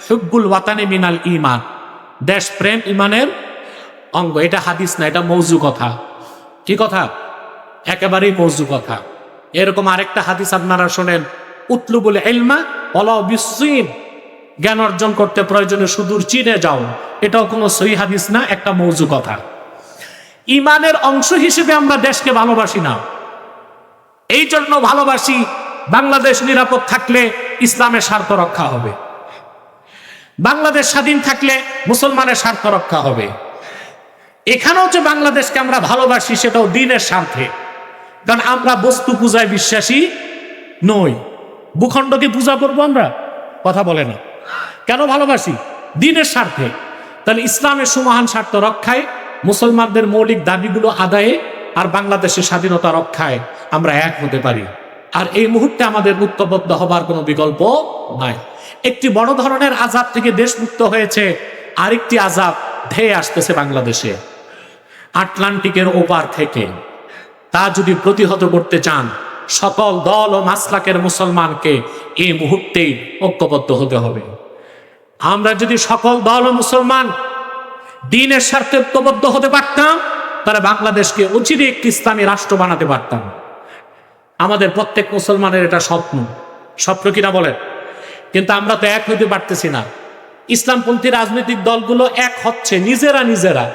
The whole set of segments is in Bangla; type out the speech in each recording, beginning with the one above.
হুব্বুল ওয়াতানি মিনাল ঈমান, দেশ প্রেম ঈমানের অঙ্গ। এটা হাদিস না, এটা মওযু কথা। কি কথা? একেবারেই মওযু কথা। এরকম আরেকটা হাদিস আপনারা শোনেন, উতলুবুল ইলমা ওয়ালাউ বিসসিন, জ্ঞান অর্জন করতে প্রয়োজনে সুদূর চীনে যাও। এটাও কোনো সহিহ হাদিস না, একটা মওযু কথা। ঈমানের অংশ হিসেবে আমরা দেশকে ভালোবাসি না। এই জন্য ভালোবাসি, বাংলাদেশ নিরাপদ থাকলে ইসলামের স্বার্থ রক্ষা হবে, বাংলাদেশ স্বাধীন থাকলে মুসলমানের স্বার্থ রক্ষা হবে। এখানেও যে বাংলাদেশকে আমরা ভালোবাসি সেটাও দ্বীনের স্বার্থে, কারণ আমরা বস্তু পূজায় বিশ্বাসী নই। ভূখণ্ডকে পূজা করবো আমরা? কথা বলে না। কেন ভালোবাসি? দ্বীনের স্বার্থে। তাহলে ইসলামের সুমহান স্বার্থ রক্ষায়, মুসলমানদের মৌলিক দাবিগুলো আদায়ে আর বাংলাদেশের স্বাধীনতা রক্ষায় আমরা এক হতে পারি। আর এই মুহূর্তে আমাদের ঐক্যবদ্ধ হবার কোনো বিকল্প নাই। একটি বড় ধরনের আযাব থেকে দেশ মুক্ত হয়েছে, আরেকটি আযাব ধেয়ে আসতেছে বাংলাদেশে আটলান্টিকের ওপার থেকে। তা যদি প্রতিহত করতে চান, সকল দল ও মাসলাকের মুসলমানকে এই মুহূর্তেই ঐক্যবদ্ধ হতে হবে। আমরা যদি সকল দল ও মুসলমান দ্বীনের স্বার্থে ঐক্যবদ্ধ হতে পারতাম, তাহলে বাংলাদেশকে অচিরে একটি ইসলামী রাষ্ট্র বানাতে পারতাম। আমাদের প্রত্যেক মুসলমানের এটা স্বপ্ন, স্বপ্ন কিনা বলেন? কিন্তু আমরা তো এক হইতে পারতেছি না। ইসলামপন্থী রাজনৈতিক দলগুলো এক হচ্ছে নিজেরা নিজেরা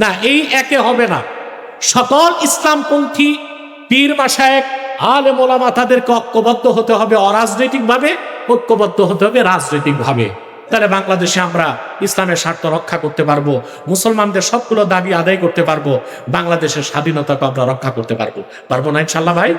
না, এই একে হবে না। সকল ইসলামপন্থী পীর মাশায়েখ আলেম ওলামা তাদেরকে ঐক্যবদ্ধ হতে হবে অরাজনৈতিকভাবে, ঐক্যবদ্ধ হতে হবে রাজনৈতিকভাবে। তাহলে বাংলাদেশে আমরা ইসলামের স্বার্থ রক্ষা করতে পারবো, মুসলমানদের সবগুলো দাবি আদায় করতে পারবো, বাংলাদেশের স্বাধীনতাকে আমরা রক্ষা করতে পারবো। পারবো না ইনশাল্লাহ ভাই?